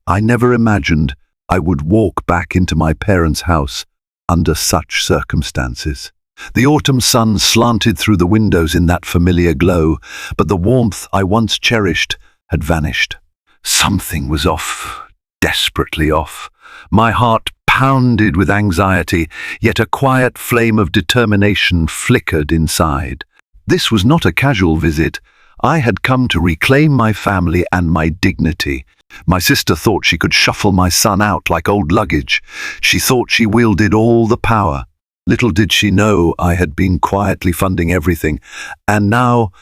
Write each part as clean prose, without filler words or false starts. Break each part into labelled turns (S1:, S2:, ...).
S1: I never imagined I would walk back into my parents' house under such circumstances. The autumn sun slanted through the windows in that familiar glow, but the warmth I once cherished had vanished. Something was off, desperately off. My heart pounded with anxiety, yet a quiet flame of determination flickered inside. This was not a casual visit. I had come to reclaim my family and my dignity. My sister thought she could shuffle my son out like old luggage. She thought she wielded all the power. Little did she know I had been quietly funding everything, and now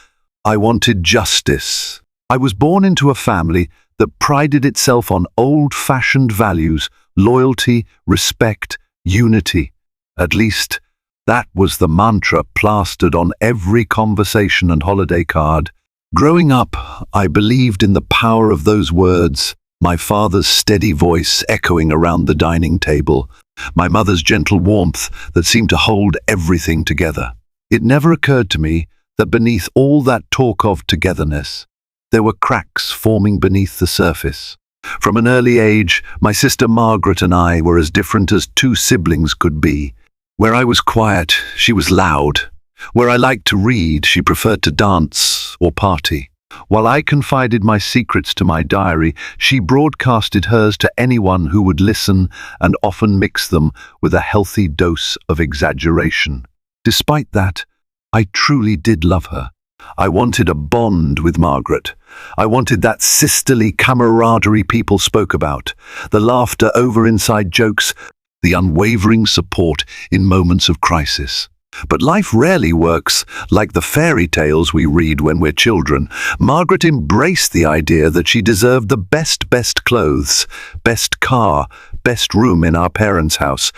S1: I wanted justice. I was born into a family that prided itself on old-fashioned values, loyalty, respect, unity. At least, that was the mantra plastered on every conversation and holiday card. Growing up, I believed in the power of those words, my father's steady voice echoing around the dining table, my mother's gentle warmth that seemed to hold everything together. It never occurred to me that beneath all that talk of togetherness, there were cracks forming beneath the surface. From an early age, my sister Margaret and I were as different as two siblings could be. Where I was quiet, she was loud. Where I liked to read, she preferred to dance or party. While I confided my secrets to my diary, she broadcasted hers to anyone who would listen, and often mixed them with a healthy dose of exaggeration. Despite that, I truly did love her. I wanted a bond with Margaret. I wanted that sisterly camaraderie people spoke about, the laughter over inside jokes, the unwavering support in moments of crisis. But life rarely works like the fairy tales we read when we're children. Margaret embraced the idea that she deserved the best clothes, best car, best room in our parents' house.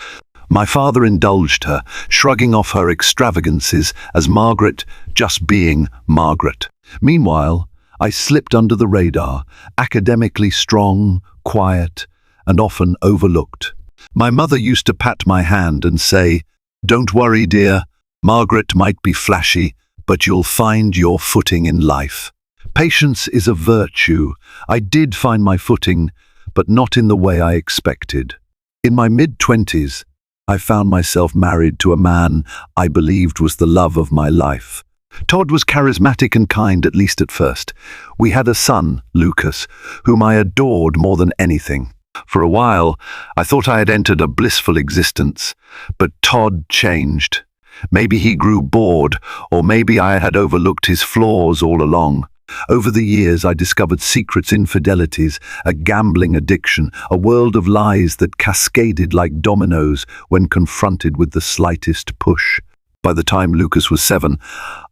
S1: My father indulged her, shrugging off her extravagances as Margaret just being Margaret. Meanwhile, I slipped under the radar, academically strong, quiet, and often overlooked. My mother used to pat my hand and say, "Don't worry, dear. Margaret might be flashy, but you'll find your footing in life." Patience is a virtue. I did find my footing, but not in the way I expected. In my mid-20s, I found myself married to a man I believed was the love of my life. Todd was charismatic and kind, at least at first. We had a son, Lucas, whom I adored more than anything. For a while, I thought I had entered a blissful existence, but Todd changed. Maybe he grew bored, or maybe I had overlooked his flaws all along. Over the years, I discovered secrets, infidelities, a gambling addiction, a world of lies that cascaded like dominoes when confronted with the slightest push. By the time Lucas was 7,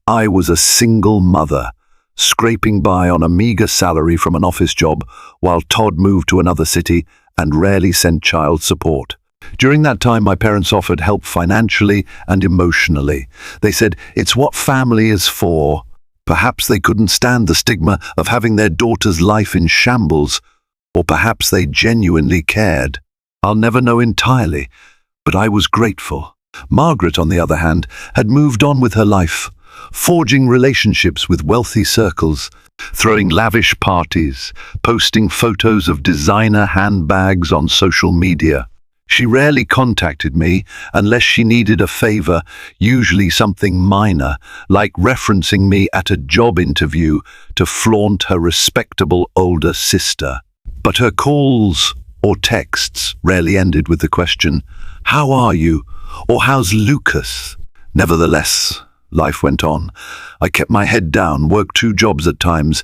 S1: I was a single mother, scraping by on a meager salary from an office job, while Todd moved to another city and rarely sent child support. During that time, my parents offered help financially and emotionally. They said, "It's what family is for." Perhaps they couldn't stand the stigma of having their daughter's life in shambles, or perhaps they genuinely cared. I'll never know entirely, but I was grateful. Margaret, on the other hand, had moved on with her life, forging relationships with wealthy circles, throwing lavish parties, posting photos of designer handbags on social media. She rarely contacted me unless she needed a favor, usually something minor, like referencing me at a job interview to flaunt her respectable older sister. But her calls or texts rarely ended with the question, "How are you?" or "How's Lucas?" Nevertheless, life went on. I kept my head down, worked 2 jobs at times,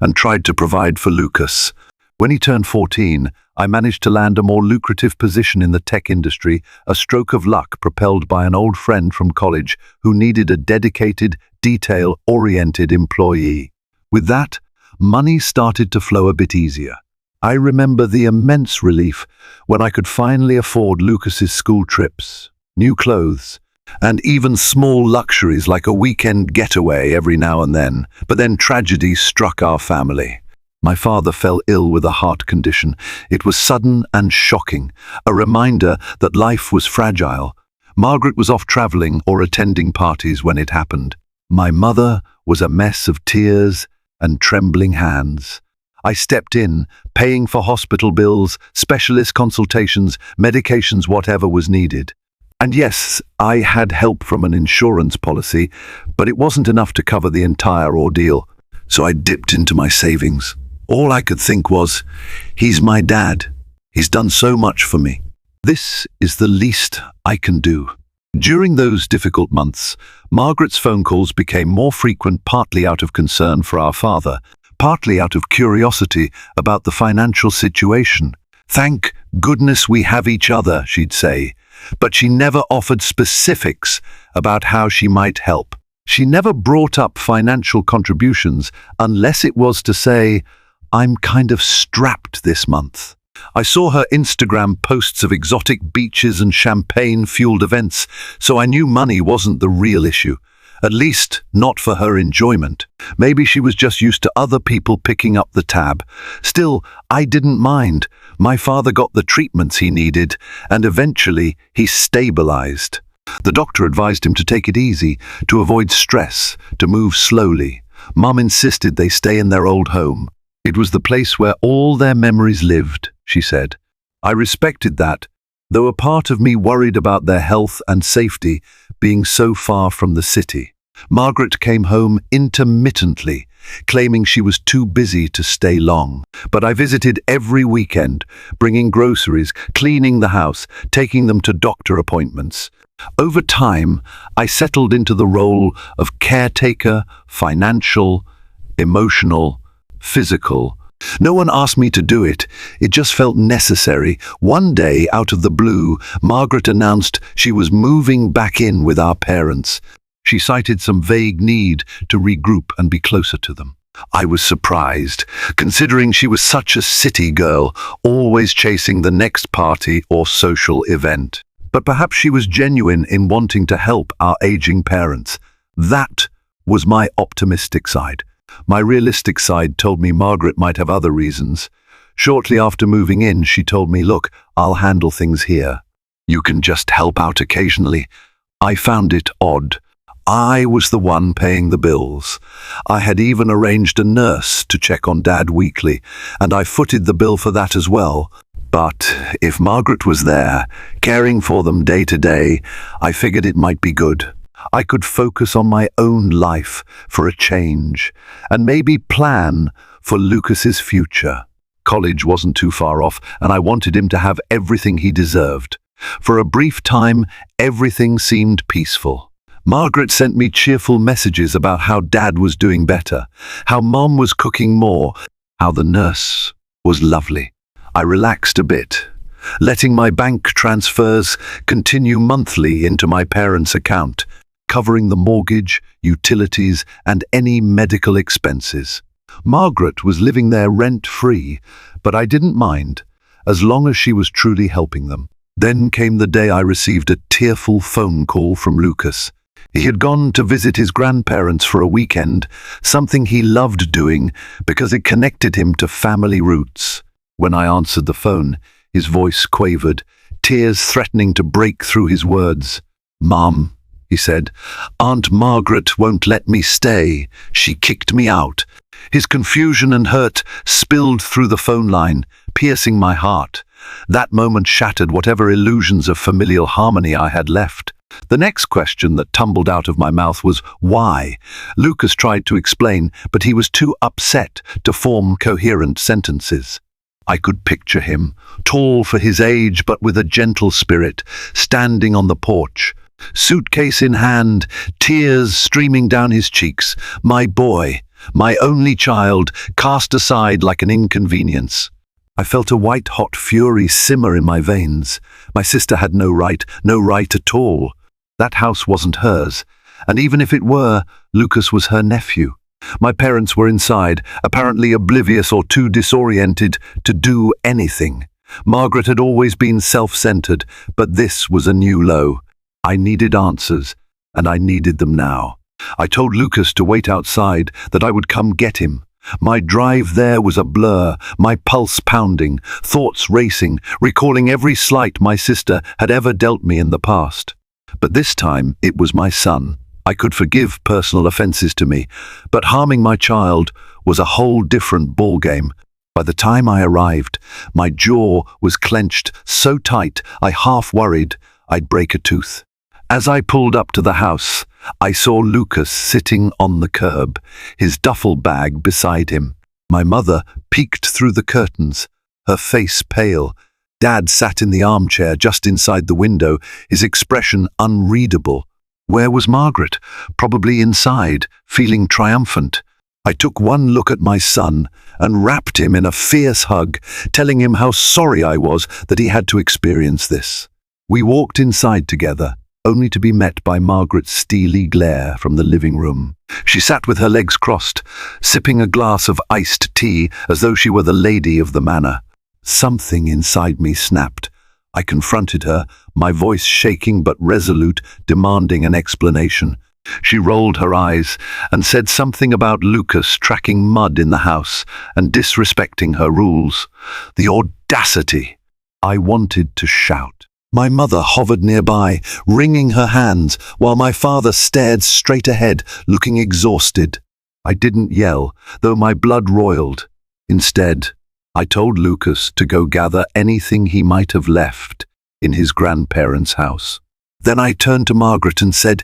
S1: and tried to provide for Lucas. When he turned 14, I managed to land a more lucrative position in the tech industry, a stroke of luck propelled by an old friend from college who needed a dedicated, detail-oriented employee. With that, money started to flow a bit easier. I remember the immense relief when I could finally afford Lucas's school trips, new clothes, and even small luxuries like a weekend getaway every now and then. But then tragedy struck our family. My father fell ill with a heart condition. It was sudden and shocking, a reminder that life was fragile. Margaret was off traveling or attending parties when it happened. My mother was a mess of tears and trembling hands. I stepped in, paying for hospital bills, specialist consultations, medications, whatever was needed. And yes, I had help from an insurance policy, but it wasn't enough to cover the entire ordeal. So I dipped into my savings. All I could think was, he's my dad. He's done so much for me. This is the least I can do. During those difficult months, Margaret's phone calls became more frequent, partly out of concern for our father, partly out of curiosity about the financial situation. "Thank goodness we have each other," she'd say, but she never offered specifics about how she might help. She never brought up financial contributions unless it was to say, "I'm kind of strapped this month." I saw her Instagram posts of exotic beaches and champagne-fueled events, so I knew money wasn't the real issue, at least not for her enjoyment. Maybe she was just used to other people picking up the tab. Still, I didn't mind. My father got the treatments he needed, and eventually he stabilized. The doctor advised him to take it easy, to avoid stress, to move slowly. Mum insisted they stay in their old home. It was the place where all their memories lived, she said. I respected that, though a part of me worried about their health and safety being so far from the city. Margaret came home intermittently, claiming she was too busy to stay long. But I visited every weekend, bringing groceries, cleaning the house, taking them to doctor appointments. Over time, I settled into the role of caretaker, financial, emotional, physical. No one asked me to do it. It just felt necessary. One day, out of the blue, Margaret announced she was moving back in with our parents. She cited some vague need to regroup and be closer to them. I was surprised, considering she was such a city girl, always chasing the next party or social event. But perhaps she was genuine in wanting to help our aging parents. That was my optimistic side. My realistic side told me Margaret might have other reasons. Shortly after moving in, she told me, "Look, I'll handle things here. You can just help out occasionally." I found it odd. I was the one paying the bills. I had even arranged a nurse to check on Dad weekly, and I footed the bill for that as well. But if Margaret was there, caring for them day to day, I figured it might be good. I could focus on my own life for a change, and maybe plan for Lucas's future. College wasn't too far off, and I wanted him to have everything he deserved. For a brief time, everything seemed peaceful. Margaret sent me cheerful messages about how Dad was doing better, how Mom was cooking more, how the nurse was lovely. I relaxed a bit, letting my bank transfers continue monthly into my parents' account, covering the mortgage, utilities, and any medical expenses. Margaret was living there rent-free, but I didn't mind, as long as she was truly helping them. Then came the day I received a tearful phone call from Lucas. He had gone to visit his grandparents for a weekend, something he loved doing because it connected him to family roots. When I answered the phone, his voice quavered, tears threatening to break through his words. "Mom," he said, "Aunt Margaret won't let me stay. She kicked me out." His confusion and hurt spilled through the phone line, piercing my heart. That moment shattered whatever illusions of familial harmony I had left. The next question that tumbled out of my mouth was, why? Lucas tried to explain, but he was too upset to form coherent sentences. I could picture him, tall for his age but with a gentle spirit, standing on the porch, suitcase in hand, tears streaming down his cheeks. My boy, my only child, cast aside like an inconvenience. I felt a white-hot fury simmer in my veins. My sister had no right at all. That house wasn't hers, and even if it were, Lucas was her nephew. My parents were inside, apparently oblivious or too disoriented to do anything. Margaret had always been self-centered, but this was a new low. I needed answers, and I needed them now. I told Lucas to wait outside, that I would come get him. My drive there was a blur, my pulse pounding, thoughts racing, recalling every slight my sister had ever dealt me in the past. But this time it was my son. I could forgive personal offenses to me, but harming my child was a whole different ballgame. By the time I arrived, my jaw was clenched so tight I half worried I'd break a tooth. As I pulled up to the house, I saw Lucas sitting on the curb, his duffel bag beside him. My mother peeked through the curtains, her face pale. Dad sat in the armchair just inside the window, his expression unreadable. Where was Margaret? Probably inside, feeling triumphant. I took one look at my son and wrapped him in a fierce hug, telling him how sorry I was that he had to experience this. We walked inside together, only to be met by Margaret's steely glare from the living room. She sat with her legs crossed, sipping a glass of iced tea as though she were the lady of the manor. Something inside me snapped. I confronted her, my voice shaking but resolute, demanding an explanation. She rolled her eyes and said something about Lucas tracking mud in the house and disrespecting her rules. The audacity! I wanted to shout. My mother hovered nearby, wringing her hands, while my father stared straight ahead, looking exhausted. I didn't yell, though my blood roiled. Instead, I told Lucas to go gather anything he might have left in his grandparents' house. Then I turned to Margaret and said,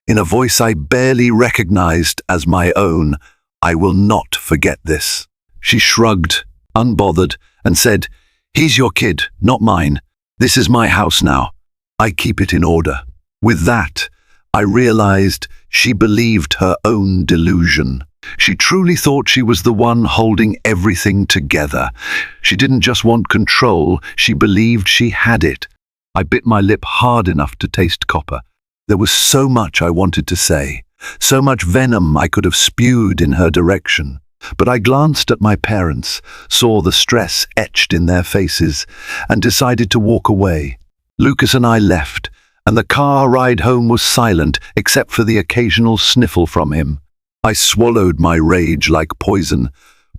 S1: in a voice I barely recognized as my own, "I will not forget this." She shrugged, unbothered, and said, "He's your kid, not mine. This is my house now. I keep it in order." With that, I realized she believed her own delusion. She truly thought she was the one holding everything together. She didn't just want control, she believed she had it. I bit my lip hard enough to taste copper. There was so much I wanted to say, so much venom I could have spewed in her direction. But I glanced at my parents, saw the stress etched in their faces, and decided to walk away. Lucas and I left, and the car ride home was silent except for the occasional sniffle from him. I swallowed my rage like poison,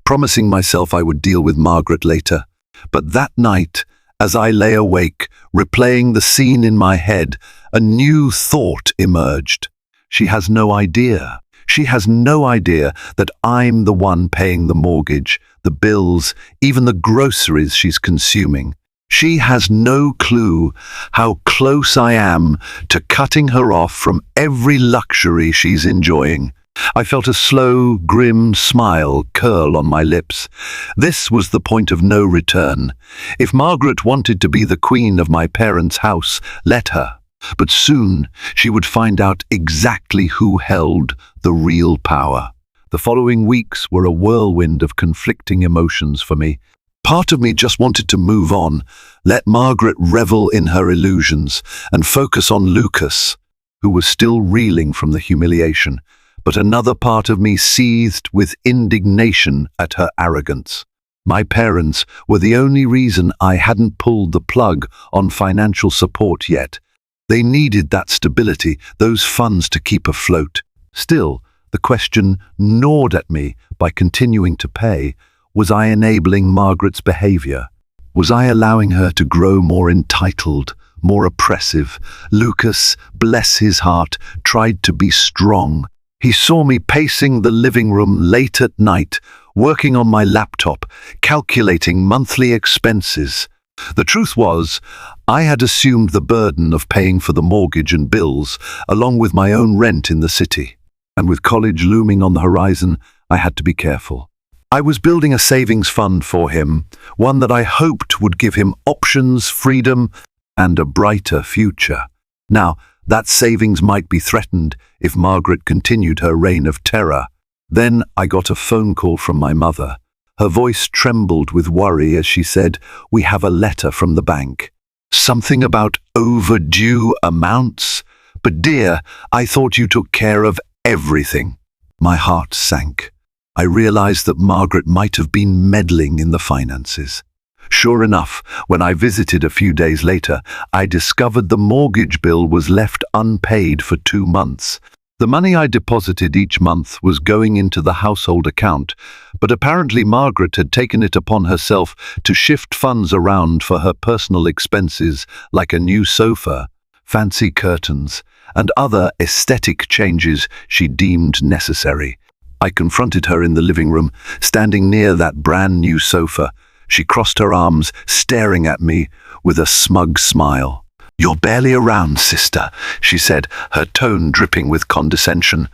S1: promising myself I would deal with Margaret later. But that night, as I lay awake, replaying the scene in my head, a new thought emerged. She has no idea. She has no idea that I'm the one paying the mortgage, the bills, even the groceries she's consuming. She has no clue how close I am to cutting her off from every luxury she's enjoying. I felt a slow, grim smile curl on my lips. This was the point of no return. If Margaret wanted to be the queen of my parents' house, let her. But soon she would find out exactly who held the real power. The following weeks were a whirlwind of conflicting emotions for me. Part of me just wanted to move on, let Margaret revel in her illusions, and focus on Lucas, who was still reeling from the humiliation. But another part of me seethed with indignation at her arrogance. My parents were the only reason I hadn't pulled the plug on financial support yet. They needed that stability, those funds to keep afloat. Still, the question gnawed at me by continuing to pay. Was I enabling Margaret's behavior? Was I allowing her to grow more entitled, more oppressive? Lucas, bless his heart, tried to be strong. He saw me pacing the living room late at night, working on my laptop, calculating monthly expenses. The truth was, I had assumed the burden of paying for the mortgage and bills, along with my own rent in the city. And with college looming on the horizon, I had to be careful. I was building a savings fund for him, one that I hoped would give him options, freedom, and a brighter future. Now, that savings might be threatened if Margaret continued her reign of terror. Then I got a phone call from my mother. Her voice trembled with worry as she said, "We have a letter from the bank." Something about overdue amounts? But dear, I thought you took care of everything. My heart sank. I realized that Margaret might have been meddling in the finances. Sure enough, when I visited a few days later, I discovered the mortgage bill was left unpaid for 2 months. The money I deposited each month was going into the household account, but apparently Margaret had taken it upon herself to shift funds around for her personal expenses, like a new sofa, fancy curtains, and other aesthetic changes she deemed necessary. I confronted her in the living room, standing near that brand new sofa. She crossed her arms, staring at me with a smug smile. "You're barely around, sister," she said, her tone dripping with condescension.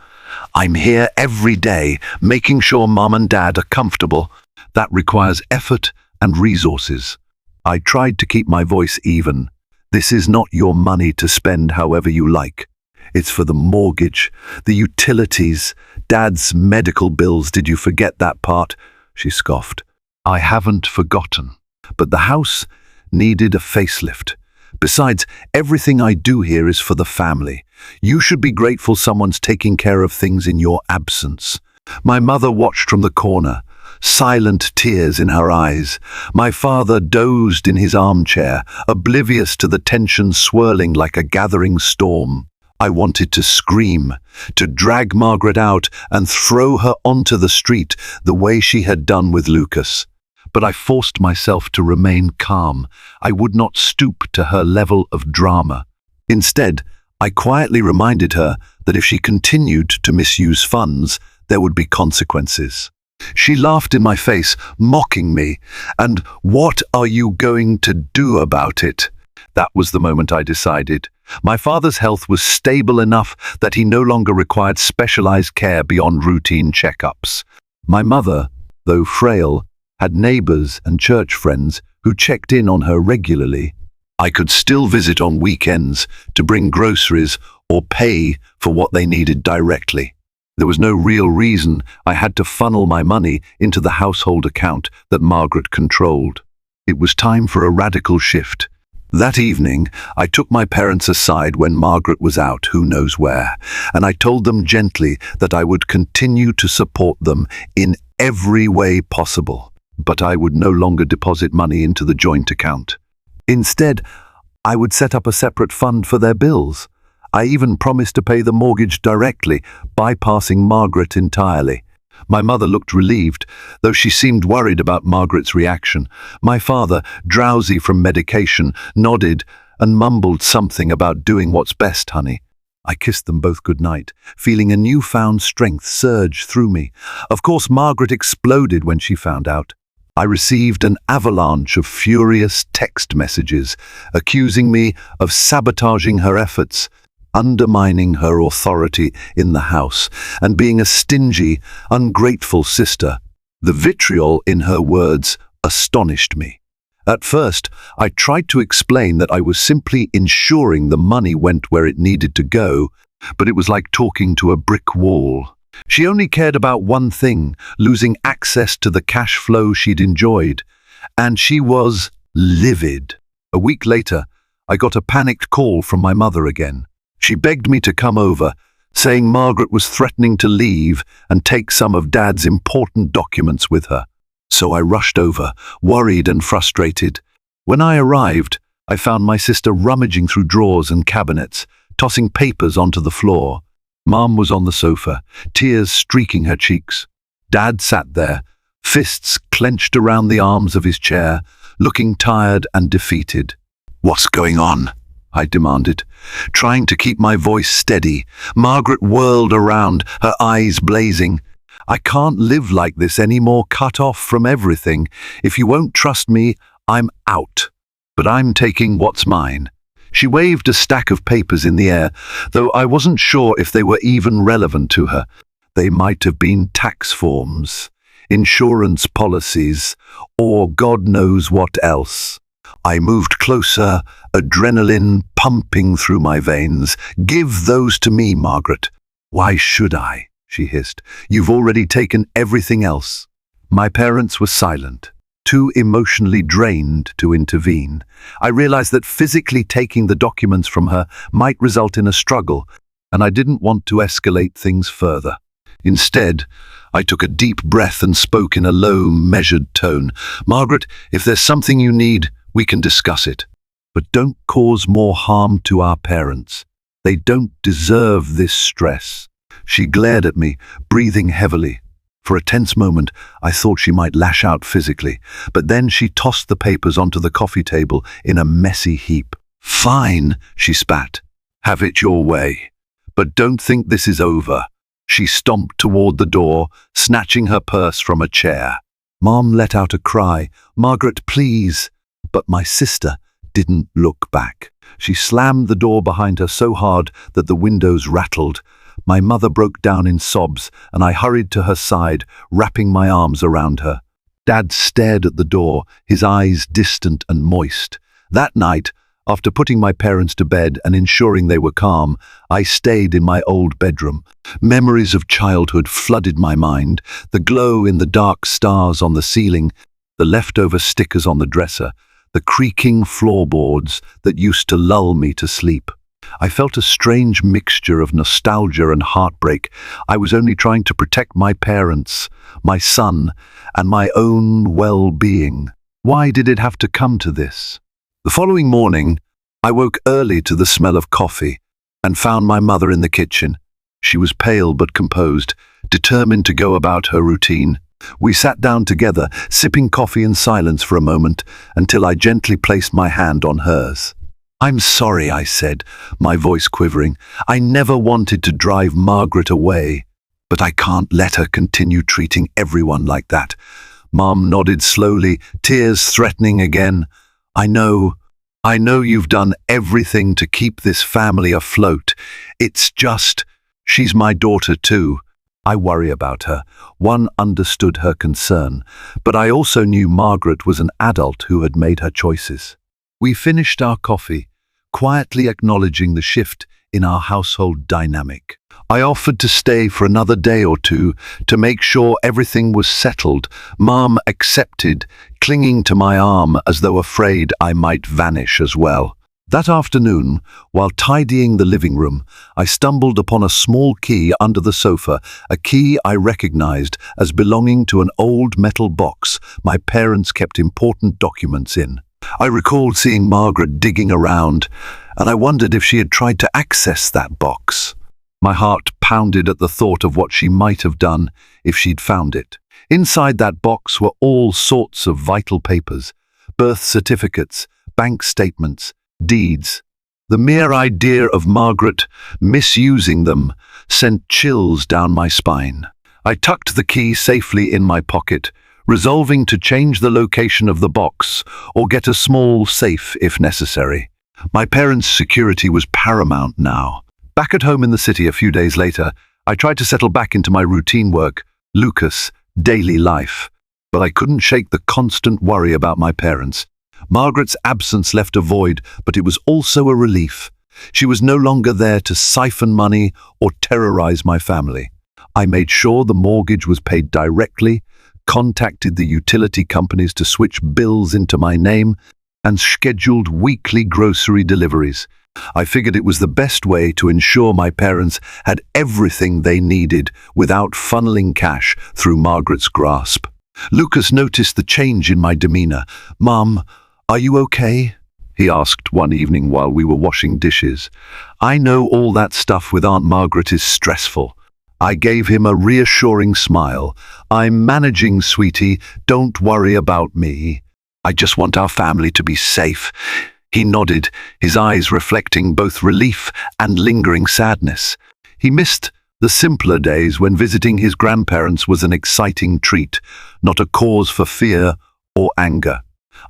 S1: "I'm here every day, making sure Mom and Dad are comfortable. That requires effort and resources." I tried to keep my voice even. "This is not your money to spend however you like. It's for the mortgage, the utilities, Dad's medical bills. Did you forget that part?" She scoffed. "I haven't forgotten. But the house needed a facelift. Besides, everything I do here is for the family. You should be grateful someone's taking care of things in your absence." My mother watched from the corner, silent tears in her eyes. My father dozed in his armchair, oblivious to the tension swirling like a gathering storm. I wanted to scream, to drag Margaret out and throw her onto the street the way she had done with Lucas. But I forced myself to remain calm. I would not stoop to her level of drama. Instead, I quietly reminded her that if she continued to misuse funds, there would be consequences. She laughed in my face, mocking me. "And what are you going to do about it?" That was the moment I decided. My father's health was stable enough that he no longer required specialized care beyond routine checkups. My mother, though frail, had neighbors and church friends who checked in on her regularly. I could still visit on weekends to bring groceries or pay for what they needed directly. There was no real reason I had to funnel my money into the household account that Margaret controlled. It was time for a radical shift. That evening, I took my parents aside when Margaret was out, who knows where, and I told them gently that I would continue to support them in every way possible, but I would no longer deposit money into the joint account. Instead, I would set up a separate fund for their bills. I even promised to pay the mortgage directly, bypassing Margaret entirely. My mother looked relieved, though she seemed worried about Margaret's reaction. My father, drowsy from medication, nodded and mumbled something about doing what's best, honey. I kissed them both goodnight, feeling a newfound strength surge through me. Of course, Margaret exploded when she found out. I received an avalanche of furious text messages, accusing me of sabotaging her efforts, undermining her authority in the house, and being a stingy, ungrateful sister. The vitriol in her words astonished me. At first, I tried to explain that I was simply ensuring the money went where it needed to go, but it was like talking to a brick wall. She only cared about one thing, losing access to the cash flow she'd enjoyed, and she was livid. A week later, I got a panicked call from my mother again. She begged me to come over, saying Margaret was threatening to leave and take some of Dad's important documents with her. So I rushed over, worried and frustrated. When I arrived, I found my sister rummaging through drawers and cabinets, tossing papers onto the floor. Mom was on the sofa, tears streaking her cheeks. Dad sat there, fists clenched around the arms of his chair, looking tired and defeated. "What's going on?" I demanded, trying to keep my voice steady. Margaret whirled around, her eyes blazing. "I can't live like this anymore, cut off from everything. If you won't trust me, I'm out. But I'm taking what's mine." She waved a stack of papers in the air, though I wasn't sure if they were even relevant to her. They might have been tax forms, insurance policies, or God knows what else. I moved closer, adrenaline pumping through my veins. "Give those to me, Margaret." "Why should I?" she hissed. "You've already taken everything else." My parents were silent, too emotionally drained to intervene. I realized that physically taking the documents from her might result in a struggle, and I didn't want to escalate things further. Instead, I took a deep breath and spoke in a low, measured tone. "Margaret, if there's something you need, we can discuss it. But don't cause more harm to our parents. They don't deserve this stress." She glared at me, breathing heavily. For a tense moment, I thought she might lash out physically, but then she tossed the papers onto the coffee table in a messy heap. "Fine," she spat. "Have it your way. But don't think this is over. She stomped toward the door, snatching her purse from a chair. Mom let out a cry, "Margaret, please!" But my sister didn't look back. She slammed the door behind her so hard that the windows rattled. My mother broke down in sobs, and I hurried to her side, wrapping my arms around her. Dad stared at the door, his eyes distant and moist. That night, after putting my parents to bed and ensuring they were calm, I stayed in my old bedroom. Memories of childhood flooded my mind, the glow in the dark stars on the ceiling, the leftover stickers on the dresser, the creaking floorboards that used to lull me to sleep. I felt a strange mixture of nostalgia and heartbreak. I was only trying to protect my parents, my son, and my own well-being. Why did it have to come to this? The following morning, I woke early to the smell of coffee and found my mother in the kitchen. She was pale but composed, determined to go about her routine. We sat down together, sipping coffee in silence for a moment, until I gently placed my hand on hers. "I'm sorry," I said, my voice quivering. "I never wanted to drive Margaret away, but I can't let her continue treating everyone like that." Mom nodded slowly, tears threatening again. I know you've done everything to keep this family afloat. It's just, she's my daughter too. I worry about her." One understood her concern, but I also knew Margaret was an adult who had made her choices. We finished our coffee, quietly acknowledging the shift in our household dynamic. I offered to stay for another day or two to make sure everything was settled. Mom accepted, clinging to my arm as though afraid I might vanish as well. That afternoon, while tidying the living room, I stumbled upon a small key under the sofa, a key I recognized as belonging to an old metal box my parents kept important documents in. I recalled seeing Margaret digging around, and I wondered if she had tried to access that box. My heart pounded at the thought of what she might have done if she'd found it. Inside that box were all sorts of vital papers, birth certificates, bank statements, deeds. The mere idea of Margaret misusing them sent chills down my spine. I tucked the key safely in my pocket, resolving to change the location of the box or get a small safe if necessary. My parents' security was paramount now. Back at home in the city a few days later, I tried to settle back into my routine work, Lucas, daily life. But I couldn't shake the constant worry about my parents. Margaret's absence left a void, but it was also a relief. She was no longer there to siphon money or terrorize my family. I made sure the mortgage was paid directly, contacted the utility companies to switch bills into my name, and scheduled weekly grocery deliveries. I figured it was the best way to ensure my parents had everything they needed without funneling cash through Margaret's grasp. Lucas noticed the change in my demeanor. "Mom, are you okay?" he asked one evening while we were washing dishes. "I know all that stuff with Aunt Margaret is stressful." I gave him a reassuring smile. "I'm managing, sweetie. Don't worry about me. I just want our family to be safe." He nodded, his eyes reflecting both relief and lingering sadness. He missed the simpler days when visiting his grandparents was an exciting treat, not a cause for fear or anger.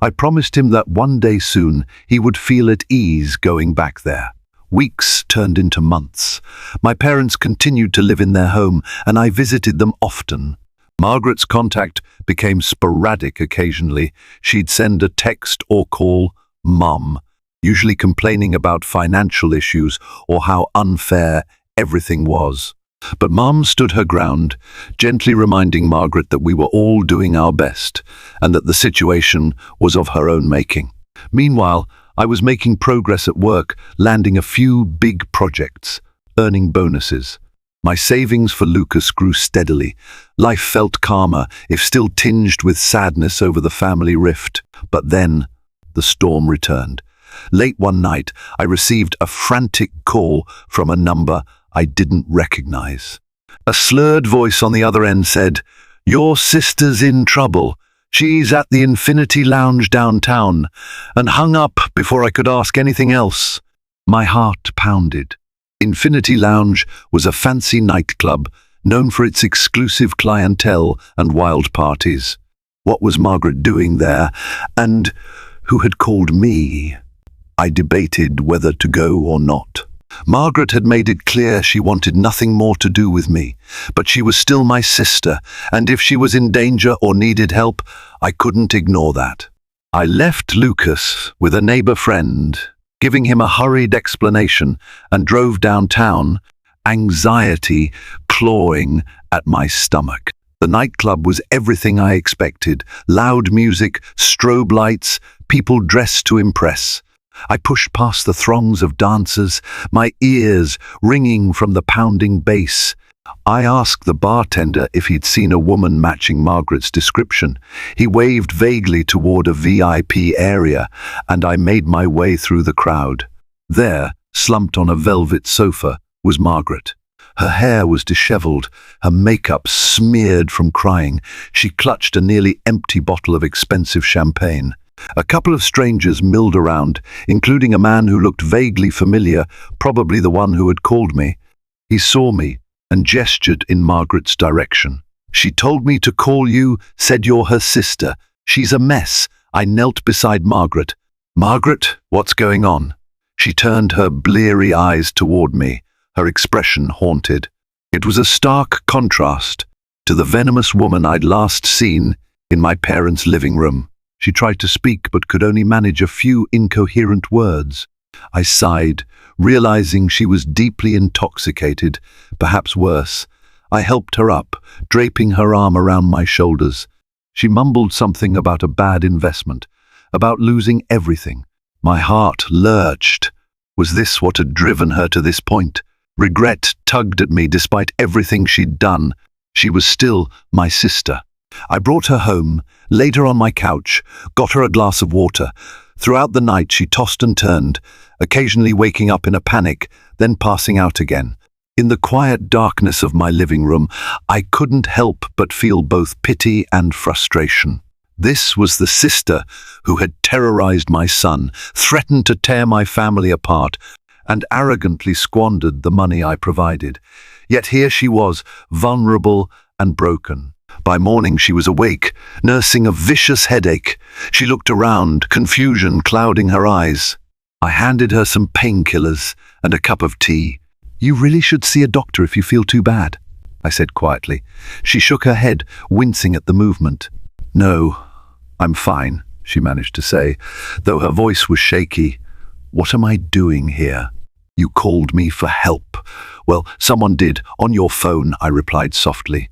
S1: I promised him that one day soon he would feel at ease going back there. Weeks turned into months. My parents continued to live in their home, and I visited them often. Margaret's contact became sporadic occasionally. She'd send a text or call, "Mum," usually complaining about financial issues or how unfair everything was. But Mum stood her ground, gently reminding Margaret that we were all doing our best and that the situation was of her own making. Meanwhile, I was making progress at work, landing a few big projects, earning bonuses. My savings for Lucas grew steadily. Life felt calmer, if still tinged with sadness over the family rift. But then, the storm returned. Late one night, I received a frantic call from a number I didn't recognize. A slurred voice on the other end said, "Your sister's in trouble. She's at the Infinity Lounge downtown," and hung up before I could ask anything else. My heart pounded. Infinity Lounge was a fancy nightclub known for its exclusive clientele and wild parties. What was Margaret doing there, and who had called me? I debated whether to go or not. Margaret had made it clear she wanted nothing more to do with me, but she was still my sister, and if she was in danger or needed help, I couldn't ignore that. I left Lucas with a neighbor friend, giving him a hurried explanation, and drove downtown, anxiety clawing at my stomach. The nightclub was everything I expected: loud music, strobe lights, people dressed to impress. I pushed past the throngs of dancers, my ears ringing from the pounding bass. I asked the bartender if he'd seen a woman matching Margaret's description. He waved vaguely toward a VIP area, and I made my way through the crowd. There, slumped on a velvet sofa, was Margaret. Her hair was disheveled, her makeup smeared from crying. She clutched a nearly empty bottle of expensive champagne. A couple of strangers milled around, including a man who looked vaguely familiar, probably the one who had called me. He saw me and gestured in Margaret's direction. "She told me to call you, said you're her sister. She's a mess." I knelt beside Margaret. "Margaret, what's going on?" She turned her bleary eyes toward me, her expression haunted. It was a stark contrast to the venomous woman I'd last seen in my parents' living room. She tried to speak but could only manage a few incoherent words. I sighed, realizing she was deeply intoxicated, perhaps worse. I helped her up, draping her arm around my shoulders. She mumbled something about a bad investment, about losing everything. My heart lurched. Was this what had driven her to this point? Regret tugged at me despite everything she'd done. She was still my sister. I brought her home, laid her on my couch, got her a glass of water. Throughout the night she tossed and turned, occasionally waking up in a panic, then passing out again. In the quiet darkness of my living room, I couldn't help but feel both pity and frustration. This was the sister who had terrorized my son, threatened to tear my family apart, and arrogantly squandered the money I provided. Yet here she was, vulnerable and broken. By morning she was awake, nursing a vicious headache. She looked around, confusion clouding her eyes. I handed her some painkillers and a cup of tea. "You really should see a doctor if you feel too bad," I said quietly. She shook her head, wincing at the movement. "No, I'm fine," she managed to say, though her voice was shaky. "What am I doing here?" "You called me for help." "Well, someone did, on your phone," I replied softly.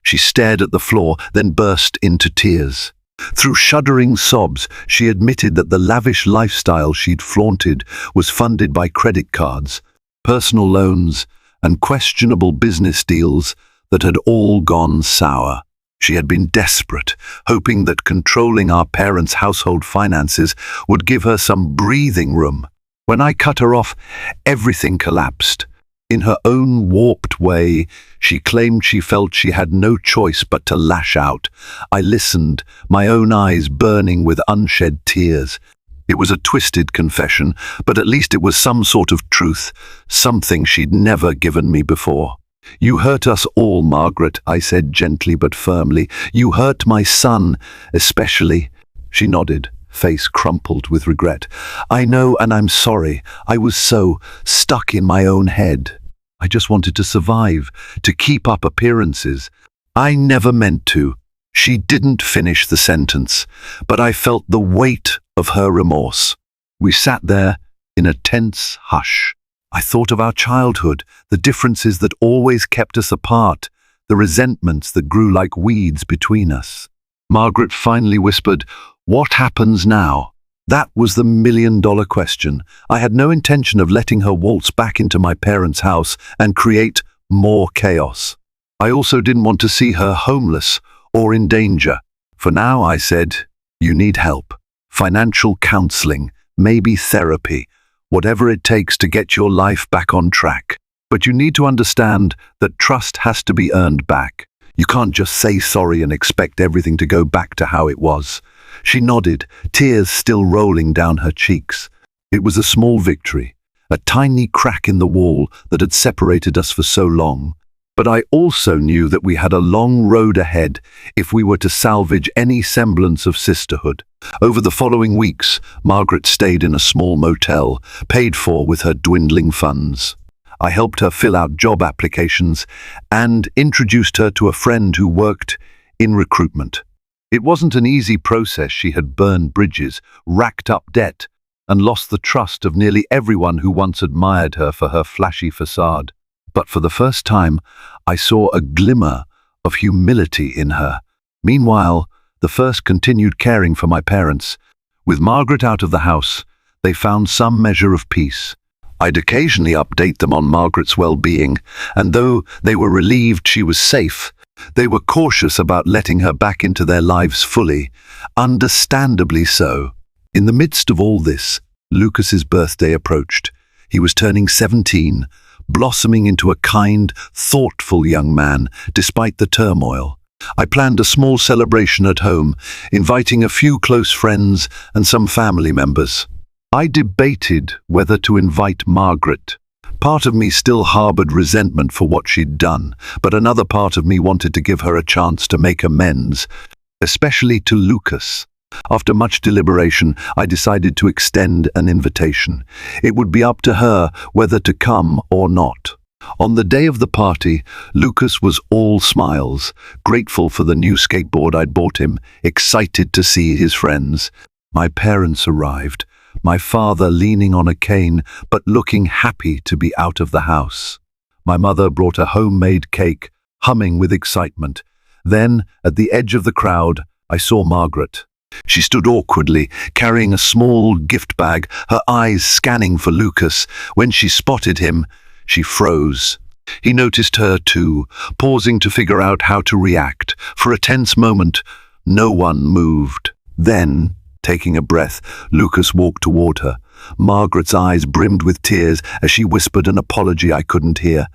S1: She stared at the floor, then burst into tears. Through shuddering sobs, she admitted that the lavish lifestyle she'd flaunted was funded by credit cards, personal loans, and questionable business deals that had all gone sour. She had been desperate, hoping that controlling our parents' household finances would give her some breathing room. When I cut her off, everything collapsed. In her own warped way, she claimed she felt she had no choice but to lash out. I listened, my own eyes burning with unshed tears. It was a twisted confession, but at least it was some sort of truth, something she'd never given me before. "You hurt us all, Margaret," I said gently but firmly. "You hurt my son, especially." She nodded, face crumpled with regret. "I know, and I'm sorry. I was so stuck in my own head. I just wanted to survive, to keep up appearances. I never meant to." She didn't finish the sentence, but I felt the weight of her remorse. We sat there in a tense hush. I thought of our childhood, the differences that always kept us apart, the resentments that grew like weeds between us. Margaret finally whispered, "What happens now?" That was the million-dollar question. I had no intention of letting her waltz back into my parents' house and create more chaos. I also didn't want to see her homeless or in danger. "For now," I said, "you need help. Financial counseling, maybe therapy, whatever it takes to get your life back on track. But you need to understand that trust has to be earned back. You can't just say sorry and expect everything to go back to how it was." She nodded, tears still rolling down her cheeks. It was a small victory, a tiny crack in the wall that had separated us for so long. But I also knew that we had a long road ahead if we were to salvage any semblance of sisterhood. Over the following weeks, Margaret stayed in a small motel, paid for with her dwindling funds. I helped her fill out job applications and introduced her to a friend who worked in recruitment. It wasn't an easy process. She had burned bridges, racked up debt, and lost the trust of nearly everyone who once admired her for her flashy facade. But for the first time, I saw a glimmer of humility in her. Meanwhile, the first continued caring for my parents. With Margaret out of the house, they found some measure of peace. I'd occasionally update them on Margaret's well-being, and though they were relieved she was safe, they were cautious about letting her back into their lives fully, understandably so. In the midst of all this, Lucas's birthday approached. He was turning 17, blossoming into a kind, thoughtful young man, despite the turmoil. I planned a small celebration at home, inviting a few close friends and some family members. I debated whether to invite Margaret. Part of me still harbored resentment for what she'd done, but another part of me wanted to give her a chance to make amends, especially to Lucas. After much deliberation, I decided to extend an invitation. It would be up to her whether to come or not. On the day of the party, Lucas was all smiles, grateful for the new skateboard I'd bought him, excited to see his friends. My parents arrived, my father leaning on a cane but looking happy to be out of the house. My mother brought a homemade cake, humming with excitement. Then, at the edge of the crowd, I saw Margaret. She stood awkwardly, carrying a small gift bag, her eyes scanning for Lucas. When she spotted him, she froze. He noticed her too, pausing to figure out how to react. For a tense moment, no one moved. Then, taking a breath, Lucas walked toward her. Margaret's eyes brimmed with tears as she whispered an apology I couldn't hear.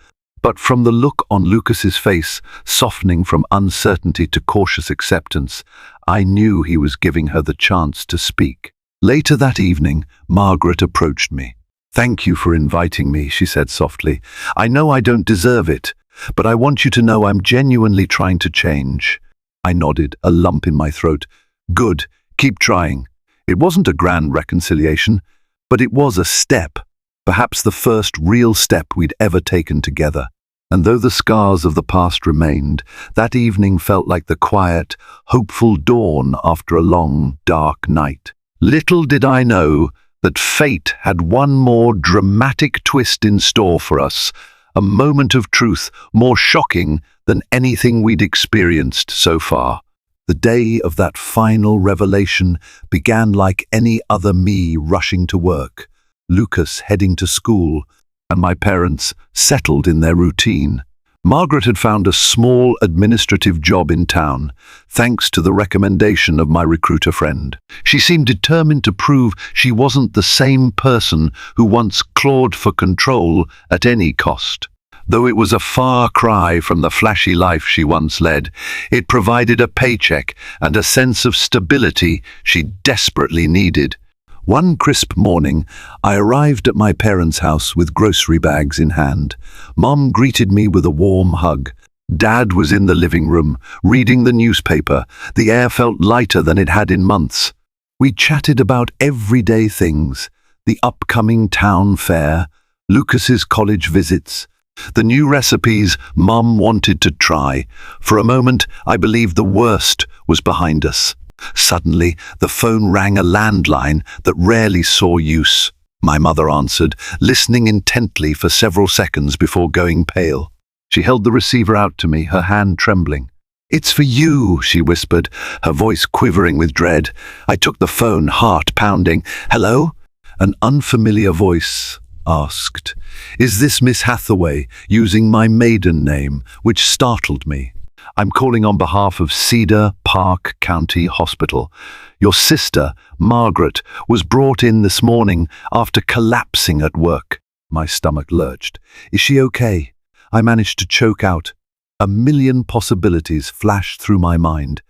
S1: But from the look on Lucas's face, softening from uncertainty to cautious acceptance, I knew he was giving her the chance to speak. Later that evening, Margaret approached me. "Thank you for inviting me," she said softly. "I know I don't deserve it, but I want you to know I'm genuinely trying to change." I nodded, a lump in my throat. "Good, keep trying." It wasn't a grand reconciliation, but it was a step. Perhaps the first real step we'd ever taken together. And though the scars of the past remained, that evening felt like the quiet, hopeful dawn after a long, dark night. Little did I know that fate had one more dramatic twist in store for us, a moment of truth more shocking than anything we'd experienced so far. The day of that final revelation began like any other me rushing to work. Lucas heading to school, and my parents settled in their routine. Margaret had found a small administrative job in town, thanks to the recommendation of my recruiter friend. She seemed determined to prove she wasn't the same person who once clawed for control at any cost. Though it was a far cry from the flashy life she once led, it provided a paycheck and a sense of stability she desperately needed. One crisp morning, I arrived at my parents' house with grocery bags in hand. Mom greeted me with a warm hug. Dad was in the living room, reading the newspaper. The air felt lighter than it had in months. We chatted about everyday things, the upcoming town fair, Lucas's college visits, the new recipes Mom wanted to try. For a moment, I believed the worst was behind us. Suddenly, the phone rang, a landline that rarely saw use. My mother answered, listening intently for several seconds before going pale. She held the receiver out to me, her hand trembling. "It's for you," she whispered, her voice quivering with dread. I took the phone, heart pounding. "Hello?" An unfamiliar voice asked. "Is this Miss Hathaway?" using my maiden name, which startled me. "I'm calling on behalf of Cedar Park County Hospital. Your sister, Margaret, was brought in this morning after collapsing at work." My stomach lurched. "Is she okay?" I managed to choke out. A million possibilities flashed through my mind.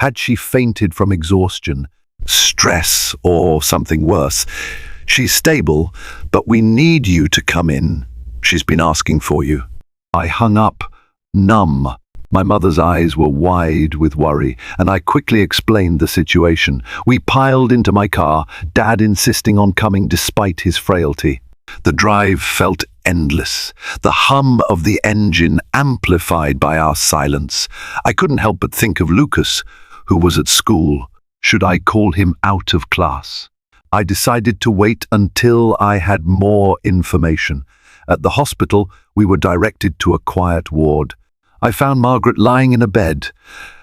S1: Had she fainted from exhaustion, stress, or something worse? "She's stable, but we need you to come in. She's been asking for you." I hung up, numb. My mother's eyes were wide with worry, and I quickly explained the situation. We piled into my car, Dad insisting on coming despite his frailty. The drive felt endless, the hum of the engine amplified by our silence. I couldn't help but think of Lucas, who was at school. Should I call him out of class? I decided to wait until I had more information. At the hospital, we were directed to a quiet ward. I found Margaret lying in a bed,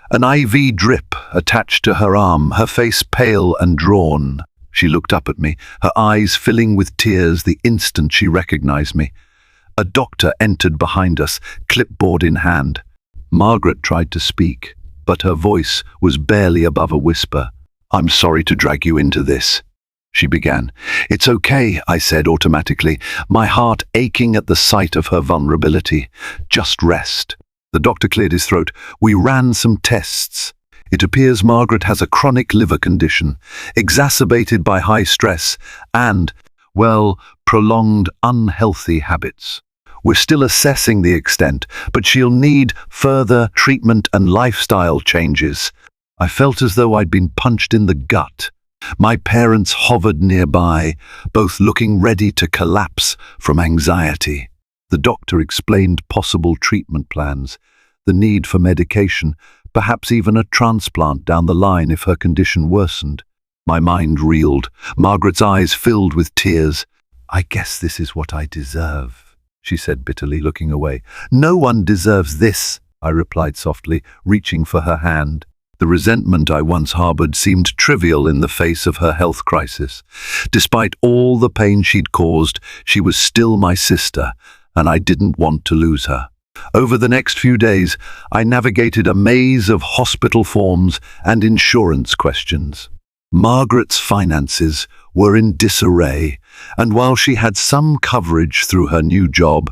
S1: an IV drip attached to her arm, her face pale and drawn. She looked up at me, her eyes filling with tears the instant she recognized me. A doctor entered behind us, clipboard in hand. Margaret tried to speak, but her voice was barely above a whisper. "I'm sorry to drag you into this," she began. "It's okay," I said automatically, my heart aching at the sight of her vulnerability. "Just rest." The doctor cleared his throat. "We ran some tests. It appears Margaret has a chronic liver condition, exacerbated by high stress and, well, prolonged unhealthy habits. We're still assessing the extent, but she'll need further treatment and lifestyle changes." I felt as though I'd been punched in the gut. My parents hovered nearby, both looking ready to collapse from anxiety. The doctor explained possible treatment plans, the need for medication, perhaps even a transplant down the line if her condition worsened. My mind reeled, Margaret's eyes filled with tears. "I guess this is what I deserve," she said bitterly, looking away. "No one deserves this," I replied softly, reaching for her hand. The resentment I once harbored seemed trivial in the face of her health crisis. Despite all the pain she'd caused, she was still my sister, and I didn't want to lose her. Over the next few days, I navigated a maze of hospital forms and insurance questions. Margaret's finances were in disarray, and while she had some coverage through her new job,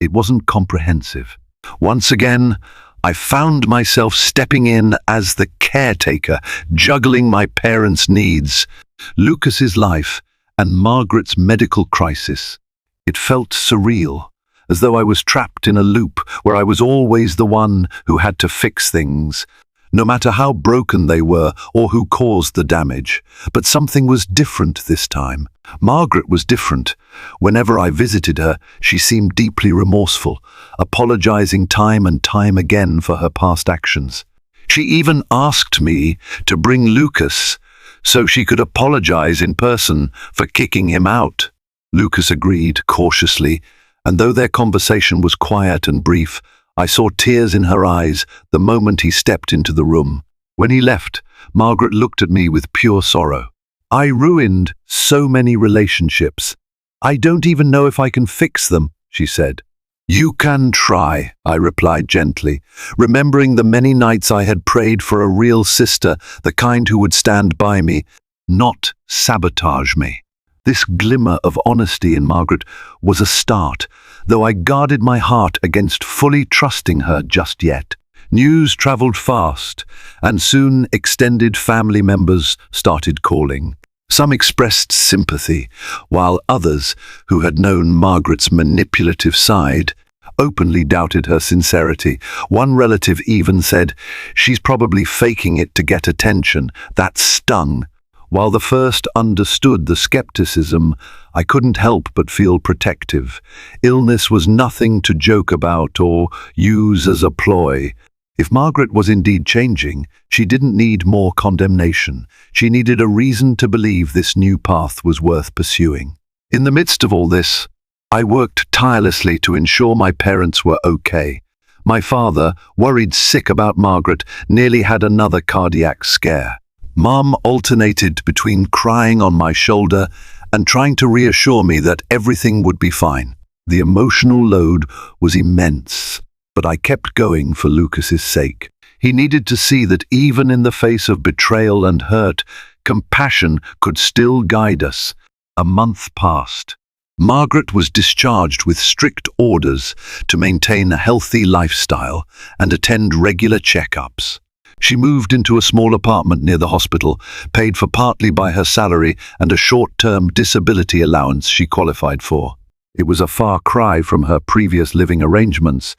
S1: it wasn't comprehensive. Once again, I found myself stepping in as the caretaker, juggling my parents' needs, Lucas's life, and Margaret's medical crisis. It felt surreal, as though I was trapped in a loop where I was always the one who had to fix things, no matter how broken they were or who caused the damage. But something was different this time. Margaret was different. Whenever I visited her, she seemed deeply remorseful, apologizing time and time again for her past actions. She even asked me to bring Lucas so she could apologize in person for kicking him out. Lucas agreed cautiously, and though their conversation was quiet and brief, I saw tears in her eyes the moment he stepped into the room. When he left, Margaret looked at me with pure sorrow. "I ruined so many relationships. I don't even know if I can fix them," she said. "You can try," I replied gently, remembering the many nights I had prayed for a real sister, the kind who would stand by me, not sabotage me. This glimmer of honesty in Margaret was a start, though I guarded my heart against fully trusting her just yet. News traveled fast, and soon extended family members started calling. Some expressed sympathy, while others, who had known Margaret's manipulative side, openly doubted her sincerity. One relative even said, "She's probably faking it to get attention." That stung. While the first understood the skepticism, I couldn't help but feel protective. Illness was nothing to joke about or use as a ploy. If Margaret was indeed changing, she didn't need more condemnation. She needed a reason to believe this new path was worth pursuing. In the midst of all this, I worked tirelessly to ensure my parents were okay. My father, worried sick about Margaret, nearly had another cardiac scare. Mom alternated between crying on my shoulder and trying to reassure me that everything would be fine. The emotional load was immense, but I kept going for Lucas's sake. He needed to see that even in the face of betrayal and hurt, compassion could still guide us. A month passed. Margaret was discharged with strict orders to maintain a healthy lifestyle and attend regular checkups. She moved into a small apartment near the hospital, paid for partly by her salary and a short-term disability allowance she qualified for. It was a far cry from her previous living arrangements,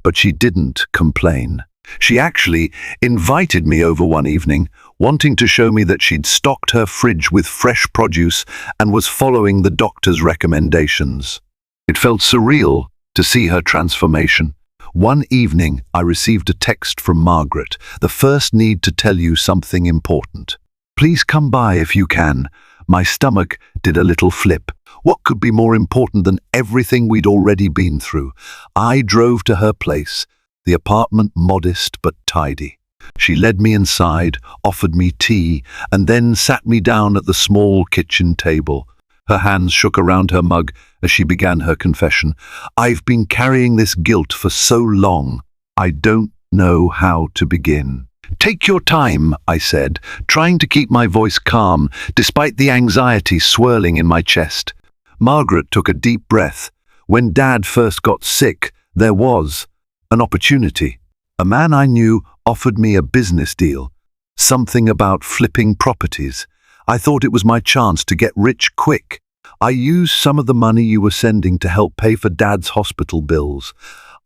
S1: but she didn't complain. She actually invited me over one evening, wanting to show me that she'd stocked her fridge with fresh produce and was following the doctor's recommendations. It felt surreal to see her transformation. One evening, I received a text from Margaret. The first need to tell you something important. Please come by if you can. My stomach did a little flip. What could be more important than everything we'd already been through? I drove to her place, the apartment modest but tidy. She led me inside, offered me tea, and then sat me down at the small kitchen table. Her hands shook around her mug as she began her confession. I've been carrying this guilt for so long, I don't know how to begin. Take your time, I said, trying to keep my voice calm despite the anxiety swirling in my chest. Margaret took a deep breath. When Dad first got sick, there was an opportunity. A man I knew offered me a business deal, something about flipping properties. I thought it was my chance to get rich quick. I used some of the money you were sending to help pay for Dad's hospital bills.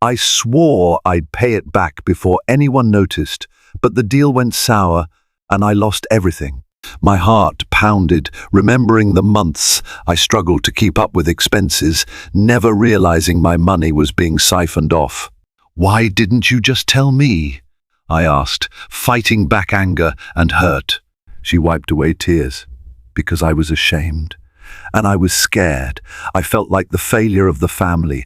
S1: I swore I'd pay it back before anyone noticed, but the deal went sour and I lost everything. My heart pounded, remembering the months I struggled to keep up with expenses, never realizing my money was being siphoned off. Why didn't you just tell me? I asked, fighting back anger and hurt. She wiped away tears. Because I was ashamed. And I was scared. I felt like the failure of the family,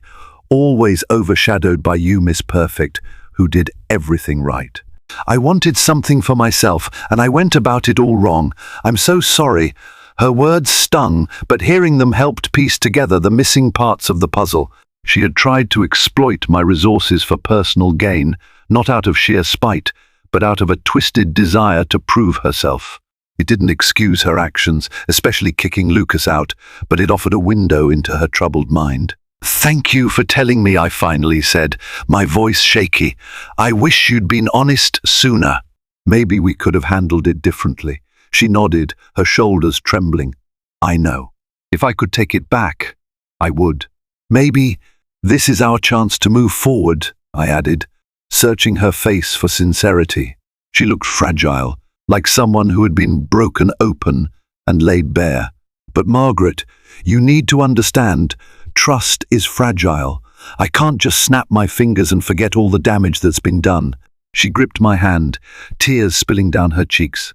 S1: always overshadowed by you, Miss Perfect, who did everything right. I wanted something for myself, and I went about it all wrong. I'm so sorry. Her words stung, but hearing them helped piece together the missing parts of the puzzle. She had tried to exploit my resources for personal gain, not out of sheer spite, but out of a twisted desire to prove herself. It didn't excuse her actions, especially kicking Lucas out, but it offered a window into her troubled mind. Thank you for telling me, I finally said, my voice shaky. I wish you'd been honest sooner. Maybe we could have handled it differently. She nodded, her shoulders trembling. I know. If I could take it back, I would. Maybe this is our chance to move forward, I added, searching her face for sincerity. She looked fragile, like someone who had been broken open and laid bare. But Margaret, you need to understand, trust is fragile. I can't just snap my fingers and forget all the damage that's been done. She gripped my hand, tears spilling down her cheeks.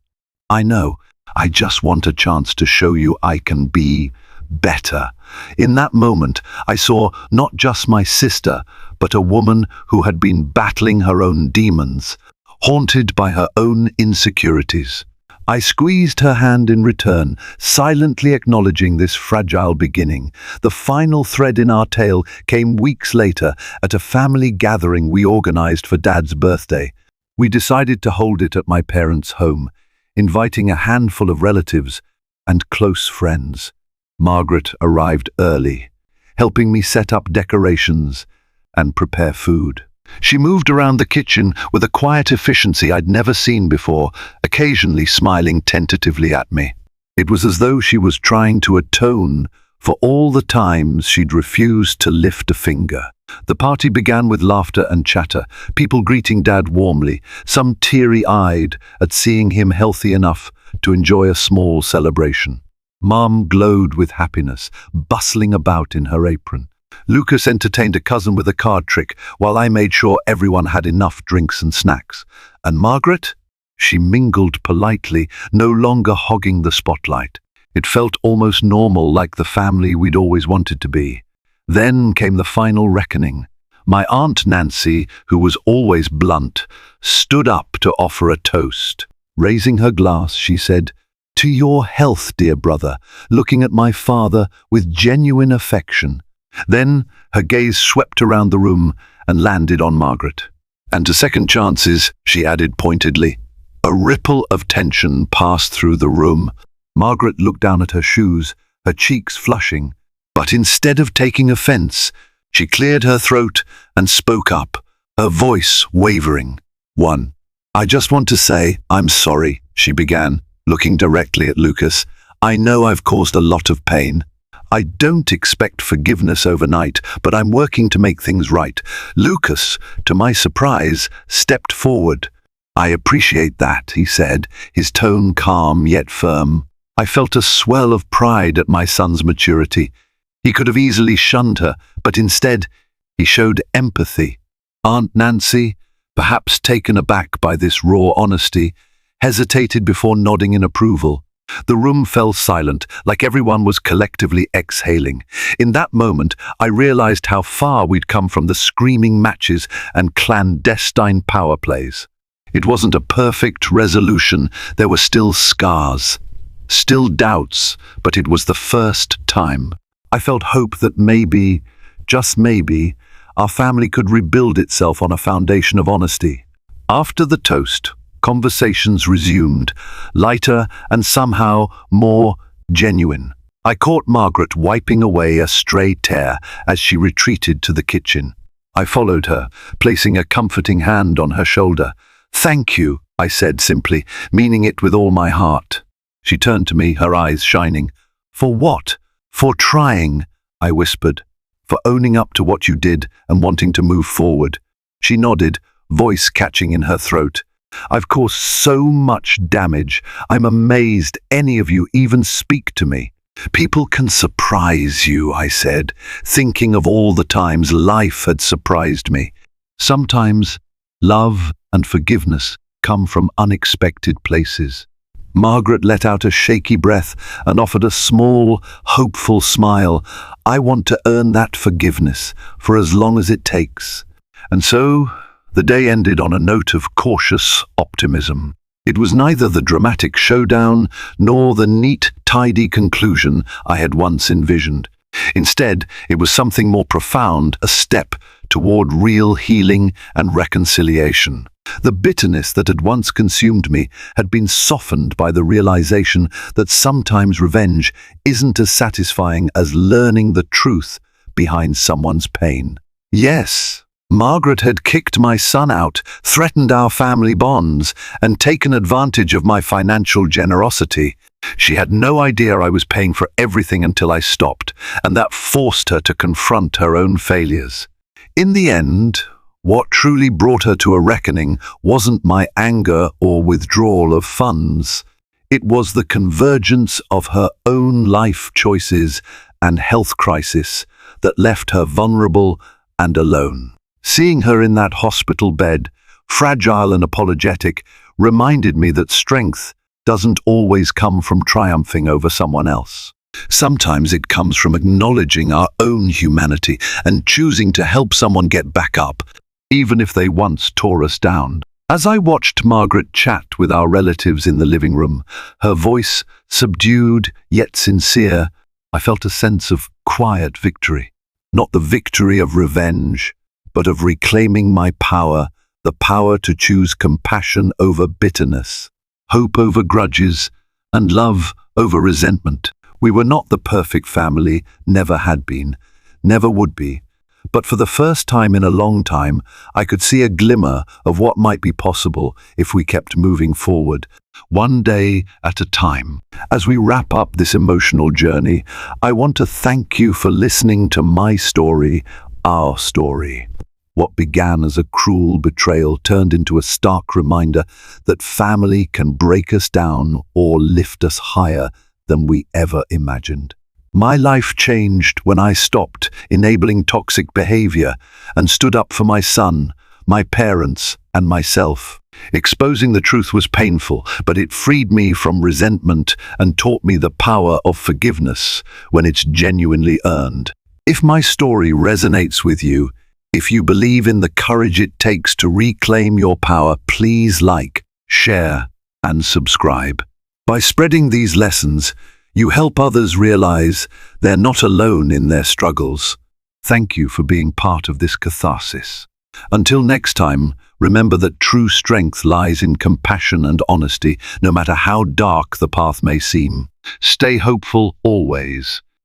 S1: I know. I just want a chance to show you I can be better. In that moment, I saw not just my sister, but a woman who had been battling her own demons, haunted by her own insecurities. I squeezed her hand in return, silently acknowledging this fragile beginning. The final thread in our tale came weeks later at a family gathering we organized for Dad's birthday. We decided to hold it at my parents' home, inviting a handful of relatives and close friends. Margaret arrived early, helping me set up decorations and prepare food. She moved around the kitchen with a quiet efficiency I'd never seen before, occasionally smiling tentatively at me. It was as though she was trying to atone for all the times she'd refused to lift a finger. The party began with laughter and chatter, people greeting Dad warmly, some teary-eyed at seeing him healthy enough to enjoy a small celebration. Mom glowed with happiness, bustling about in her apron. Lucas entertained a cousin with a card trick, while I made sure everyone had enough drinks and snacks. And Margaret? She mingled politely, no longer hogging the spotlight. It felt almost normal, like the family we'd always wanted to be. Then came the final reckoning. My Aunt Nancy, who was always blunt, stood up to offer a toast. Raising her glass, she said, "To your health, dear brother," looking at my father with genuine affection. Then her gaze swept around the room and landed on Margaret. "And to second chances," she added pointedly. A ripple of tension passed through the room. Margaret looked down at her shoes, her cheeks flushing. But instead of taking offense, she cleared her throat and spoke up, her voice wavering. "1. I just want to say I'm sorry," she began, looking directly at Lucas. "I know I've caused a lot of pain. I don't expect forgiveness overnight, but I'm working to make things right. Lucas, to my surprise, stepped forward. I appreciate that, he said, his tone calm yet firm. I felt a swell of pride at my son's maturity. He could have easily shunned her, but instead, he showed empathy. Aunt Nancy, perhaps taken aback by this raw honesty, hesitated before nodding in approval. The room fell silent, like everyone was collectively exhaling. In that moment, I realized how far we'd come from the screaming matches and clandestine power plays. It wasn't a perfect resolution. There were still scars, still doubts, but it was the first time. I felt hope that maybe, just maybe, our family could rebuild itself on a foundation of honesty. After the toast, conversations resumed, lighter and somehow more genuine. I caught Margaret wiping away a stray tear as she retreated to the kitchen. I followed her, placing a comforting hand on her shoulder. "Thank you," I said simply, meaning it with all my heart. She turned to me, her eyes shining. "For what?" "For trying," I whispered. "For owning up to what you did and wanting to move forward." She nodded, voice catching in her throat. "I've caused so much damage. I'm amazed any of you even speak to me." "People can surprise you," I said, thinking of all the times life had surprised me. Sometimes love and forgiveness come from unexpected places. Margaret let out a shaky breath and offered a small, hopeful smile. "I want to earn that forgiveness for as long as it takes." And so the day ended on a note of cautious optimism. It was neither the dramatic showdown nor the neat, tidy conclusion I had once envisioned. Instead, it was something more profound, a step toward real healing and reconciliation. The bitterness that had once consumed me had been softened by the realization that sometimes revenge isn't as satisfying as learning the truth behind someone's pain. Yes, Margaret had kicked my son out, threatened our family bonds, and taken advantage of my financial generosity. She had no idea I was paying for everything until I stopped, and that forced her to confront her own failures. In the end, what truly brought her to a reckoning wasn't my anger or withdrawal of funds. It was the convergence of her own life choices and health crisis that left her vulnerable and alone. Seeing her in that hospital bed, fragile and apologetic, reminded me that strength doesn't always come from triumphing over someone else. Sometimes it comes from acknowledging our own humanity and choosing to help someone get back up, even if they once tore us down. As I watched Margaret chat with our relatives in the living room, her voice subdued yet sincere, I felt a sense of quiet victory. Not the victory of revenge, but of reclaiming my power, the power to choose compassion over bitterness, hope over grudges, and love over resentment. We were not the perfect family, never had been, never would be. But for the first time in a long time, I could see a glimmer of what might be possible if we kept moving forward, one day at a time. As we wrap up this emotional journey, I want to thank you for listening to my story, our story. What began as a cruel betrayal turned into a stark reminder that family can break us down or lift us higher than we ever imagined. My life changed when I stopped enabling toxic behavior and stood up for my son, my parents, and myself. Exposing the truth was painful, but it freed me from resentment and taught me the power of forgiveness when it's genuinely earned. If my story resonates with you, if you believe in the courage it takes to reclaim your power, please like, share, and subscribe. By spreading these lessons, you help others realize they're not alone in their struggles. Thank you for being part of this catharsis. Until next time, remember that true strength lies in compassion and honesty, no matter how dark the path may seem. Stay hopeful always.